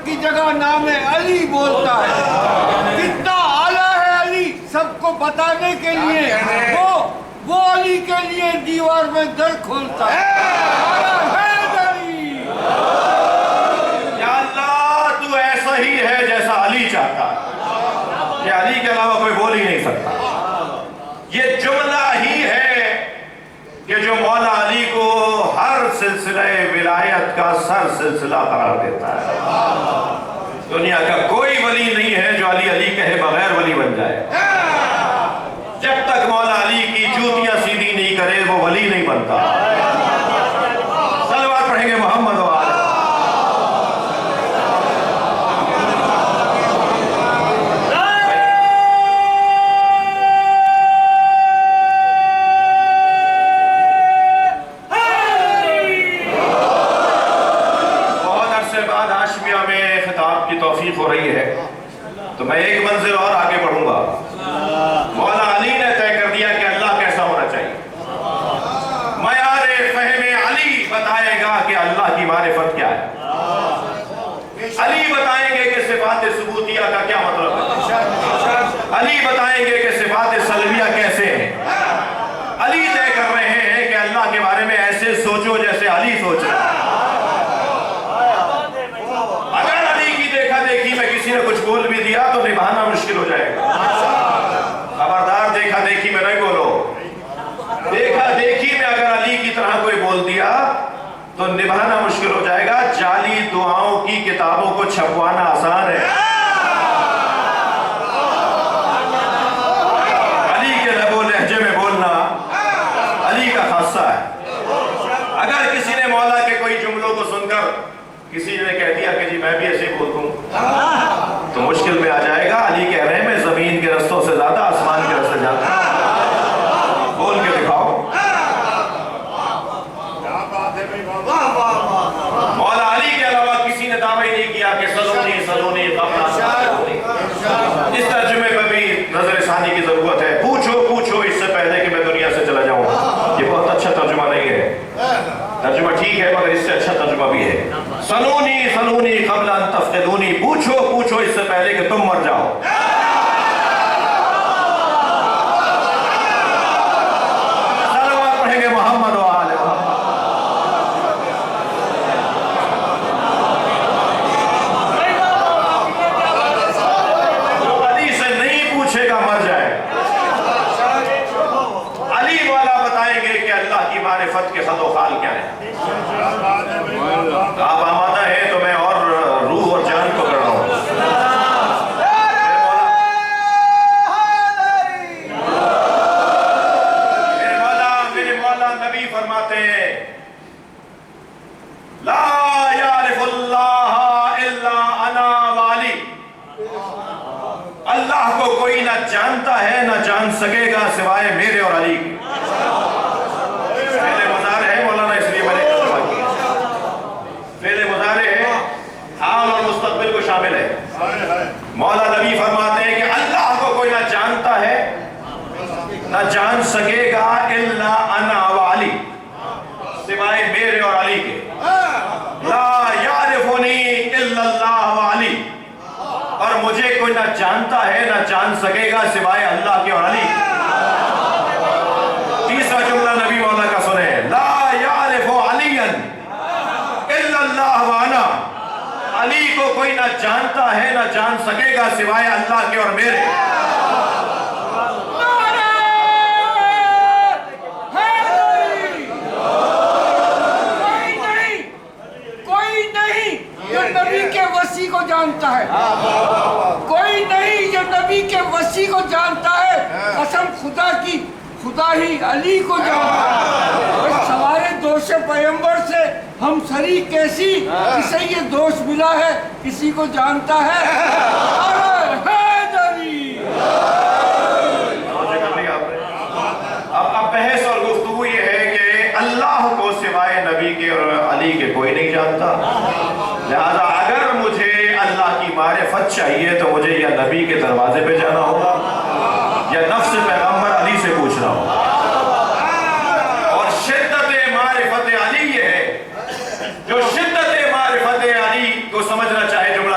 کی جگہ نام علی بولتا ہے. کتنا اعلیٰ ہے علی سب کو بتانے کے لیے وہ علی کے لیے دیوار میں در کھولتا ہے. یا اللہ تو ایسا ہی ہے جیسا علی چاہتا ہے. کہ علی کے علاوہ کوئی بول ہی نہیں سکتا. یہ جملہ ہی ہے کہ جو مولا علی کو ہر سلسلہ ولایت کا سر سلسلہ قرار دیتا ہے. دنیا کا کوئی ولی نہیں ہے جو علی علی کہے بغیر ولی بن جائے. جب تک مولا علی کی جوتیاں سیدھی نہیں کرے وہ ولی نہیں بنتا. صلوات پڑھیں گے محمد و آلہ. توفیق ہو رہی ہے تو میں ایک منزل اور آگے بڑھوں گا. مولا علی نے طے کر دیا کہ اللہ کیسا ہونا چاہیے. معیار فہم علی بتائے گا کہ اللہ کی معرفت کیا ہے. علی بتائیں گے کہ صفات ثبوتیہ کا کیا مطلب ہے. علی بتائیں گے کہ صفات سلبیہ کیسے ہیں. علی طے کر رہے ہیں کہ اللہ کے بارے میں ایسے سوچو جیسے علی سوچ رہے ہیں. دیکھی میں کسی نے کچھ بول بھی دیا تو نبھانا مشکل ہو جائے گا. خبردار دیکھا دیکھی میں نہیں بولو. دیکھا دیکھی میں اگر علی کی طرح کوئی بول دیا تو نبھانا مشکل ہو جائے گا. جعلی دعاؤں کی کتابوں کو چھپوانا آسان ہے. علی کے لب و لہجے میں بولنا علی کا خاصہ ہے. اگر کسی نے مولا کے کوئی جملوں کو سن کر کسی نے کہہ دیا کہ جی میں بھی ایسے بول دوں تو مشکل میں آ جائے گا. علی کہہ رہے ہیں میں زمین کے رستوں سے زیادہ آسمان کے رستے جاتا ہوں. بول کے دکھاؤ. مولا علی کے علاوہ کسی نے دعویٰ نہیں کیا کہ سلونی سلونی اس ترجمے پہ بھی نظر ثانی کی ضرورت ہے. پوچھو پوچھو اس سے پہلے کہ میں دنیا سے چلا جاؤں. یہ بہت اچھا ترجمہ نہیں ہے. ترجمہ ٹھیک ہے مگر اس سے اچھا ترجمہ بھی ہے. سلونی سلونی قبل ان تفقدونی. پوچھو پوچھو اس سے پہلے کہ تم مر جاؤ. صلوات پڑھیں گے محمد و آلہ محمد. جو علی سے نہیں پوچھے گا مر جائے. علی والا بتائیں گے کہ اللہ کی معرفت کے خد و خال کیا ہے. آپ آمادہ ہیں تو میں اور روح اور جان کو کر رہا ہوں. میرے مولا نبی فرماتے ہیں لا یعرف اللہ الا انا والی. اللہ کو کوئی نہ جانتا ہے نہ جان سکے گا سوائے میرے اور علی کے. پہلے مزار ہے مولانا اس لیے میں نے فعل مضارع ہے حال اور مستقبل کو شامل ہے. مولا نبی فرماتے ہیں کہ اللہ کو کوئی نہ جانتا ہے نہ جان سکے گا الا انا و علی سوائے میرے اور علی کے. لا یعرفنی الا اللہ و علی. اور مجھے کوئی نہ جانتا ہے نہ جان سکے گا سوائے اللہ کے اور علی کے. تیسرا جملہ نبی مولا کا سنیں. لا یعرف علیا الا اللہ و انا. علی کو کوئی نہ جانتا ہے نہ جان سکے گا سوائے اللہ کے اور میرے. کوئی نہیں جو نبی کے وسیع کو جانتا ہے. کوئی نہیں جو نبی کے وسیع کو جانتا ہے. قسم خدا کی خدا ہی علی کو جانتا ہے. سوارے دوش پیغمبر سے ہم سری کیسی کسے یہ دوش ملا ہے کسی کو جانتا ہے. اب بحث اور گفتگو یہ ہے کہ اللہ کو سوائے نبی کے اور علی کے کوئی نہیں جانتا. لہذا اگر مجھے اللہ کی معرفت چاہیے تو مجھے یا نبی کے دروازے پہ جانا ہوگا یا نفس پیغمبر علی سے پوچھنا ہوگا. اور شدت معرفت علی یہ ہے جو شدت معرفت علی کو سمجھنا چاہے جملہ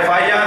FIR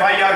FIR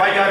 FIR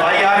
FIR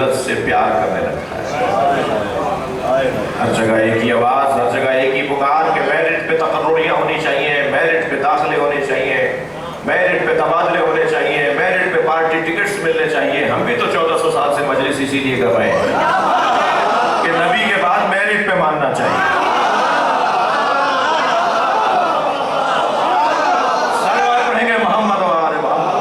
ذلت سے پیار کرنے لگتا ہے۔ ہر جگہ ایک ہی آواز، ہر جگہ ایک ہی پکار کہ میرٹ پہ تقرریاں ہونی چاہیے، میرٹ پہ داخلے ہونے چاہیے، میرٹ پہ تبادلے ہونے چاہیے، میرٹ پہ پارٹی ٹکٹس ملنے چاہیے۔ ہم بھی تو 1400 سال سے مجلس اسی لیے کر رہے ہیں کہ نبی کے بعد میرٹ پہ ماننا چاہیے۔ سلوات پڑھیں گے محمد و آل محمد۔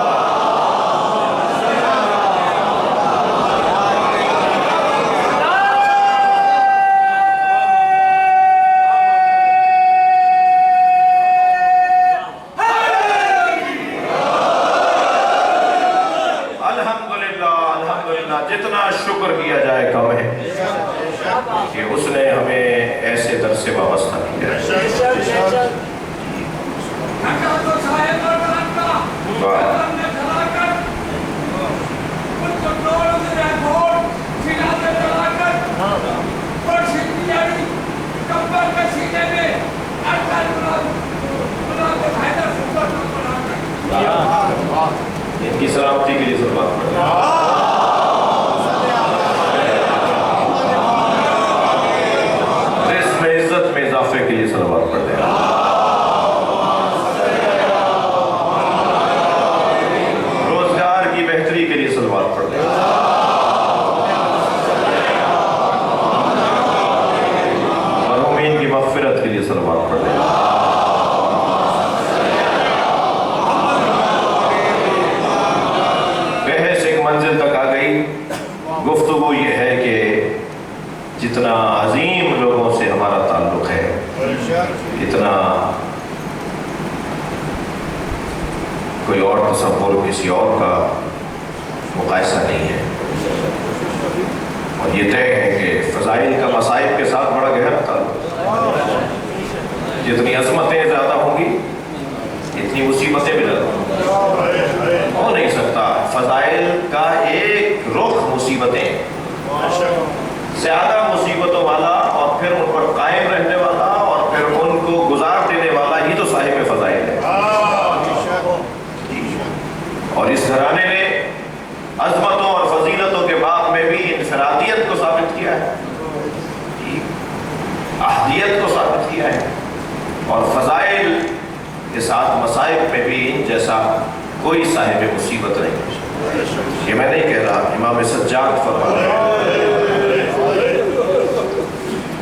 جتنا شکر کیا جائے کم ہے کہ اس نے ہمیں ایسے در سے وابستہ کیا ہے۔ ان کی سلامتی کے لیے سلوات پڑھیں۔ کے لیے صلوات پڑھتے ہیں۔ روزگار کی بہتری کے لیے صلوات پڑھتے ہیں۔ مرحومین کی مغفرت کے لیے صلوات پڑھتے ہیں۔ بحث ایک منزل تک آ گئی۔ گفتگو یہ ہے کہ جتنا عظیم لوگوں سے ہمارا تعلق ہے، اتنا کوئی اور تصور کسی اور کا مقایسہ نہیں ہے۔ اور یہ طے ہے کہ فضائل کا مصائب کے ساتھ بڑا گہرا تعلق ہے۔ جتنی عظمتیں زیادہ ہوں گی اتنی مصیبتیں بھی زیادہ ہوں گی۔ ہو نہیں سکتا فضائل کا ایک رخ مصیبتیں، زیادہ مصیبتوں والا اور پھر ان پر قائم رہنے والا اور پھر ان کو گزار دینے والا ہی تو صاحب فضائل ہے۔ اور اس گھرانے نے عظمتوں اور فضیلتوں کے باب میں بھی انفرادیت کو ثابت کیا ہے، احدیت کو ثابت کیا ہے، اور فضائل کے ساتھ مصائب میں بھی ان جیسا کوئی صاحب مصیبت نہیں۔ یہ میں نہیں کہہ رہا، امام سجاد فرما رہے ہیں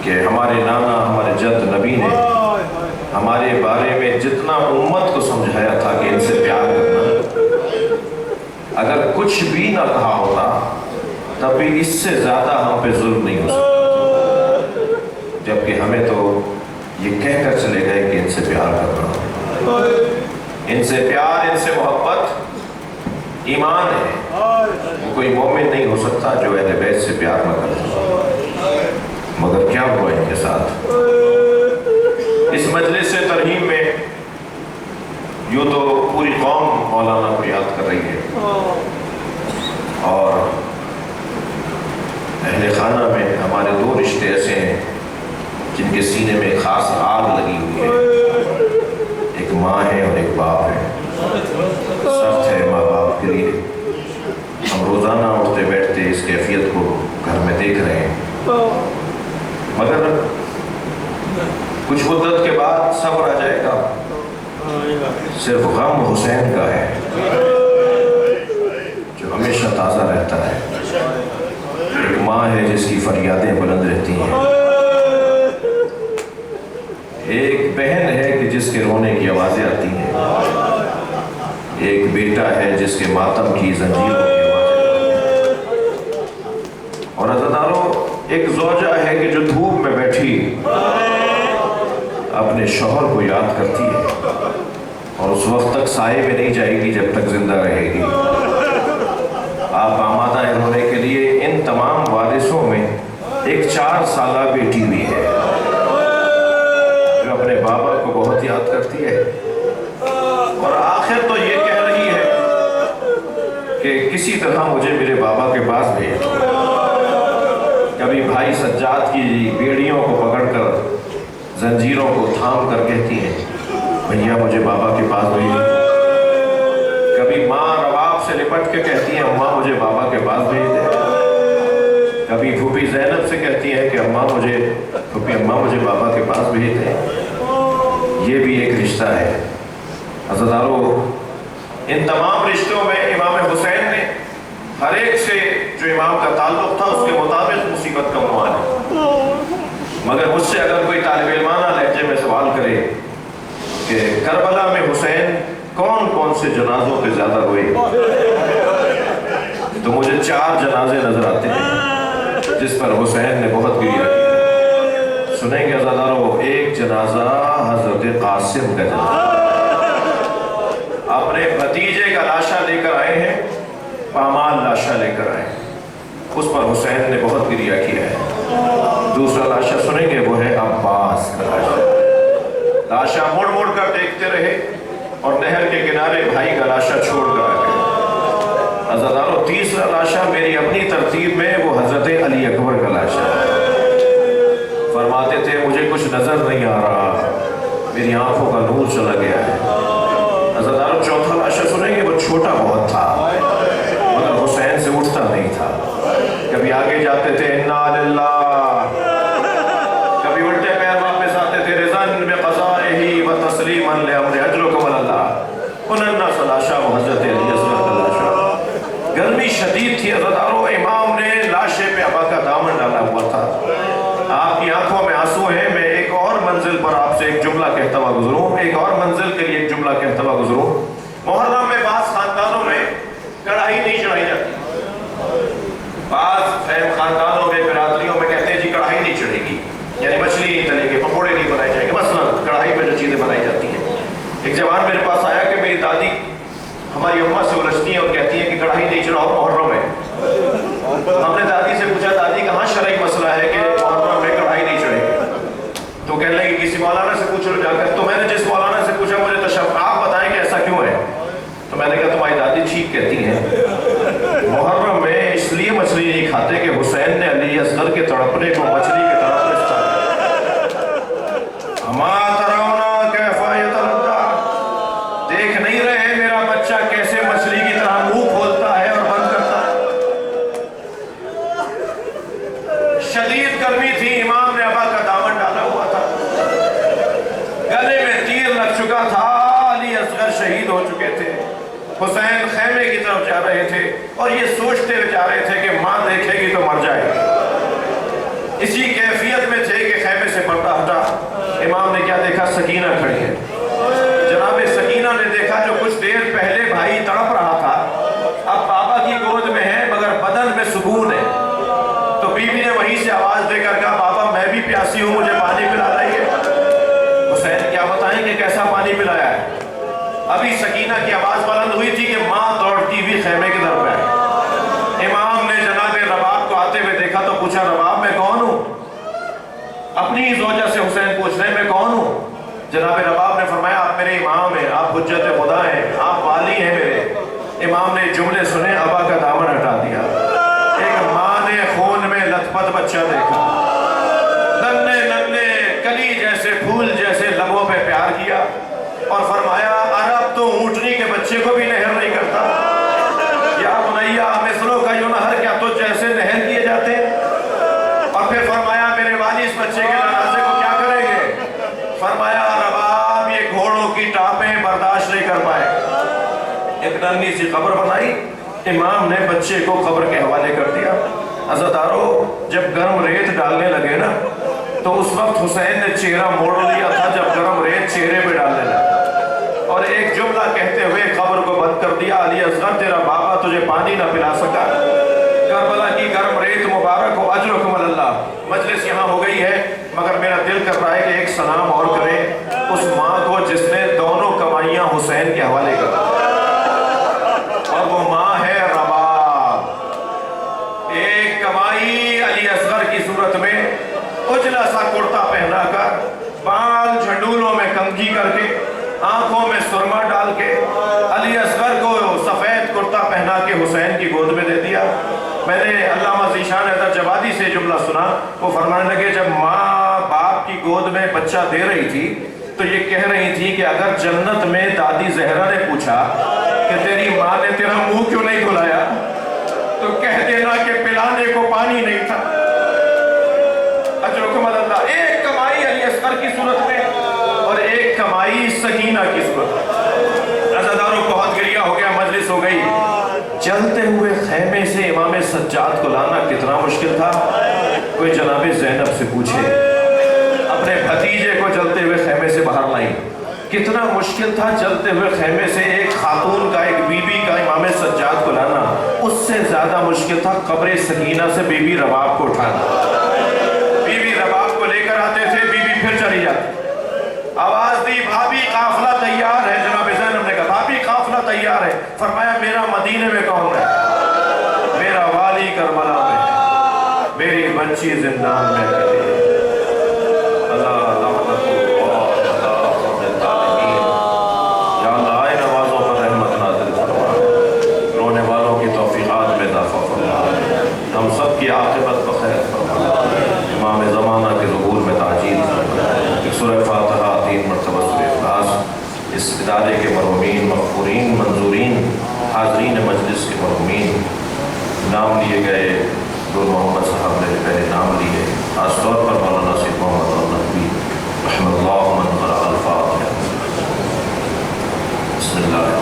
کہ ہمارے نانا ہمارے جد نبی نے ہمارے بارے میں جتنا امت کو سمجھایا تھا کہ ان سے پیار کرنا، اگر کچھ بھی نہ کہا ہوتا تب بھی اس سے زیادہ ہم پہ ظلم نہیں ہو سکتا، جبکہ ہمیں تو یہ کہہ کر چلے گئے کہ ان سے پیار کرنا، ان سے پیار، ان سے محبت ایمان ہے۔ کوئی مومن نہیں ہو سکتا جو اہل بیت سے پیار نہ کرتا۔ مگر کیا ہوا ان کے ساتھ؟ اس مجلس سے ترہیم میں یوں تو پوری قوم مولانا کو یاد کر رہی ہے، اور اہل خانہ میں ہمارے دو رشتے ایسے ہیں جن کے سینے میں ایک خاص آگ لگی ہوئی ہے۔ ایک ماں ہے اور ایک باپ ہے۔ سخت ہے ماں باپ کے لیے۔ ہم روزانہ اٹھتے بیٹھتے اس کیفیت کو گھر میں دیکھ رہے ہیں، مگر کچھ مدت کے بعد صبر آ جائے گا۔ صرف غم حسین کا ہے جو ہمیشہ تازہ رہتا ہے۔ ایک ماں ہے جس کی فریادیں بلند رہتی ہیں، ایک بہن ہے کہ جس کے رونے کی آوازیں آتی ہیں، ایک بیٹا ہے جس کے ماتم کی زنجیروں کی آوازیں آتی ہیں، اور عزیزانو ایک زوجہ ہے کہ جو دھوپ میں بیٹھی اپنے شوہر کو یاد کرتی ہے اور اس وقت تک سائے میں نہیں جائے گی جب تک زندہ رہے گی۔ آپ آمادہ ہیں ہونے کے لیے ان تمام وارثوں میں ایک 4 سالہ بیٹی بھی ہے جو اپنے بابا کو بہت یاد کرتی ہے، اور آخر تو یہ کہہ رہی ہے کہ کسی طرح مجھے میرے بابا کے پاس بھیج دو۔ کبھی بھائی سجاد کی بیڑیوں کو پکڑ کر زنجیروں کو تھام کر کہتی ہیں بھیا مجھے بابا کے پاس بھیج دو۔ کبھی ماں رباب سے لپٹ کے کہتی ہیں اماں مجھے بابا کے پاس بھیج دے۔ زینب سے کہتی ہیں کہ اماں مجھے بابا کے پاس بھیج دیں، یہ بھی ایک رشتہ ہے۔ عزیزانو، ان تمام رشتوں میں امام حسین نے ہر ایک سے جو امام کا تعلق تھا اس کے مطابق مصیبت کا عنوان ہے۔ مگر مجھ سے اگر کوئی طالب علمانہ لہجے میں سوال کرے کہ کربلا میں حسین کون کون سے جنازوں پہ زیادہ ہوئے، تو مجھے 4 جنازے نظر آتے ہیں جس پر حسین نے بہت گریہ کی۔ سنیں گے عزیزانو، ایک جنازہ حضرت قاسم کا جنازہ، اپنے بھتیجے کا لاشا لے کر آئے ہیں، پامال لاشا لے کر آئے ہیں، اس پر حسین نے بہت گریہ کیا ہے۔ دوسرا لاشا سنیں گے، وہ ہے عباس کا لاشا، لاشا مڑ مڑ کر دیکھتے رہے اور نہر کے کنارے بھائی کا لاشا چھوڑ کر آ گئے۔ عزیزانو، تیسرا لاشا میری اپنی ترتیب میں وہ حضرت علی اکبر کا لاشا ہے۔ فرماتے تھے مجھے کچھ نظر نہیں آ رہا، میری آنکھوں کا نور چلا گیا ہے۔ عزیزانو، چوتھا لاشا سنیں گے، وہ چھوٹا بہت تھا مگر حسین سے اٹھتا نہیں تھا، کبھی آگے جاتے تھے انا للہ، کبھی الٹے پیر واپس آتے تھے رضاً بقضائہ و تسلیما لامر اجرکم اللہ۔ اننا لاشا وہ حضرت علی اصغر کا لاشا۔ گرمی شدید تھی عزیزانو، امام نے لاشے پہ ابا کا دامن ڈالا ہوا تھا، آپ کی آنکھوں میں آنسو ہیں۔ میں ایک اور منزل پر آپ سے ایک جملہ کہتا ہوا گزروں، ایک اور منزل کے لیے ایک جملہ کہتا ہوا گزروں۔ محرم میں بعض خاندانوں میں کڑھائی نہیں چڑھائی جاتی، بعض فہم خاندانوں میں برادریوں میں کہتے ہیں جی کڑھائی نہیں چڑھے گی، یعنی مچھلی نہیں تلے گی، پکوڑے نہیں بنائے جائیں گے، مثلا کڑھائی پہ جو چیزیں بنائی جاتی ہیں۔ ایک جوان میرے پاس آیا کہ میری دادی ہماری اماں سے الجھتی ہیں اور کہتی ہیں کہ کڑھائی نہیں چڑھاؤ محرم ہے۔ ہم نے دادی سے پوچھا دادی کہاں شرعی مسئلہ ہے کہ محرم میں کڑھائی نہیں چڑھے گی؟ تو کہنے لگی کسی مولانا سے پوچھ لو جا کر۔ تو میں نے جس مولانا سے پوچھا مجھے آپ بتائیں کہ ایسا کیوں ہے؟ تو میں نے کہا تمہاری دادی ٹھیک کہتی ہیں، محرم میں اس لیے مچھلی نہیں کھاتے کہ حسین نے علی اصغر کے تڑپنے کو مچھلی کی طرف اما ترونا کیف یتلقا، دیکھ نہیں رہے میرا بچہ کیسے مچھلی کی طرح منہ کھولتا ہے اور بند کرتا ہے۔ شدید گرمی تھی، امام نے ابا کا دامن ڈالا ہوا تھا، گلے میں تیر لگ چکا تھا، علی اصغر شہید ہو چکے تھے، حسین خیمے کی طرف جا رہے تھے اور یہ سوچتے ہوئے جا رہے تھے کہ ماں دیکھے گی تو مر جائے گی۔ اسی کیفیت میں تھے کہ خیمے سے پردہ ہٹا، امام نے کیا دیکھا؟ سکینہ کھڑی ہے۔ جناب سکینہ نے دیکھا جو کچھ دیر پہلے بھائی تڑپ رہا تھا اب بابا کی گود میں ہے مگر بدن میں سکون ہے۔ تو بیوی نے وہیں سے آواز دے کر کہا بابا میں بھی پیاسی ہوں، مجھے پانی پلا لائیے۔ حسین کیا بتائیں کہ کیسا پانی پلایا ہے؟ ابھی سکینہ کی آواز بلند ہوئی تھی کہ ماں دوڑتی ہوئی خیمے کی طرف آئی۔ امام نے جناب رباب کو آتے ہوئے دیکھا تو پوچھا رباب میں کون ہوں؟ اپنی زوجہ سے حسین پوچھ رہے ہیں میں کون ہوں؟ جناب رباب نے فرمایا آپ میرے امام ہیں، آپ حجت خدا ہیں، آپ والی ہیں میرے۔ امام نے جملے سنے، ابا کا دامن ہٹا دیا۔ ایک ماں نے خون میں لت پت بچہ دیکھا، ننھے ننھے کلی جیسے پھول جیسے لبوں پہ پیار کیا اور فرمایا عرب تو اونٹنی کے بچے کو بھی نہر نہیں کرتا، یا بنیا مثلوں کا یوں نہر کیا تو جیسے نہر کیے جاتے ہیں۔ اور پھر فرمایا میرے والد اس بچے کے جنازے کو کیا کریں گے؟ فرمایا رباب یہ گھوڑوں کی ٹاپیں برداشت نہیں کر پائے۔ ایک ننھی سی قبر بنائی، امام نے بچے کو قبر کے حوالے کر دیا۔ عزیزارو جب گرم ریت ڈالنے لگے نا تو اس وقت حسین نے چہرہ موڑ لیا تھا جب گرم ریت چہرے پہ ڈالنے لگا، اور ایک جملہ کہتے ہوئے قبر کو بند کر دیا، علی اصغر تیرا بابا تجھے پانی نہ پلا سکا، کربلا کی گرم ریت مبارک ہو، اجرکم اللہ۔ مجلس یہاں ہو گئی ہے مگر میرا دل کر رہا ہے کہ ایک سلام اور کریں اس ماں کو جس نے دونوں کمائیاں حسین کے حوالے کر دی، اور وہ ماں ہے رباب۔ ایک کمائی علی اصغر کی صورت میں اجلا سا کرتا پہنا کر، بال جھنڈولوں میں کنگھی کر کے، آنکھوں میں سرما ڈال کے علی اصغر کو سفید کرتا پہنا کے حسین کی گود میں دے دیا۔ میں نے علامہ ذیشان حیدر جوادی سے جملہ سنا، وہ فرمانے لگے جب ماں باپ کی گود میں بچہ دے رہی تھی تو یہ کہہ رہی تھی کہ اگر جنت میں دادی زہرا نے پوچھا کہ تیری ماں نے تیرا منہ کیوں نہیں کھلایا تو کہہ دینا کہ پلانے کو پانی نہیں تھا۔ سکینہ کی صورت عزاداروں بہت گریہ ہو گیا، مجلس ہو گئی. چلتے ہوئے خیمے سے امام سجاد کو لانا کتنا مشکل تھا. کوئی جناب زینب سے پوچھے، اپنے بھتیجے کو چلتے ہوئے خیمے سے باہر لائی. کتنا مشکل تھا چلتے ہوئے خیمے سے ایک خاتون کا، ایک بی بی کا امام سجاد کو لانا. اس سے زیادہ مشکل تھا قبر سکینہ سے بی بی رباب کو اٹھانا. بی بی رباب کو لے کر آتے تھے، بی بی پھر چلی جاتی. آواز دی، بھابی قافلہ تیار ہے. جناب زینب نے کہا بھابی قافلہ تیار ہے. فرمایا میرا مدینے میں کون ہے؟ میرا والی کربلا میں ہے، میری بچی زندان میں ہے. اللہ لعنت یا اللہ اے نوازوں پر رحمت نازل فرما، رونے والوں کی توفیقات میں اضافہ فرما، ہم سب کی عاقبت بخیر فرما، امام زمانہ کے ظہور میں تعجیل فرما. سورہ فاتحہ 3 مرتبہ سورہ اخلاص. اس ادارے کے مرحومین، مغفورین، منظورین، حاضرین مجلس کے مرحومین، نام لیے گئے نور محمد صاحب نے پہلے نام لیے، خاص طور پر مولانا سید محمد النقوی رحمہ اللہ من قرأ الفاتحہ. بسم اللہ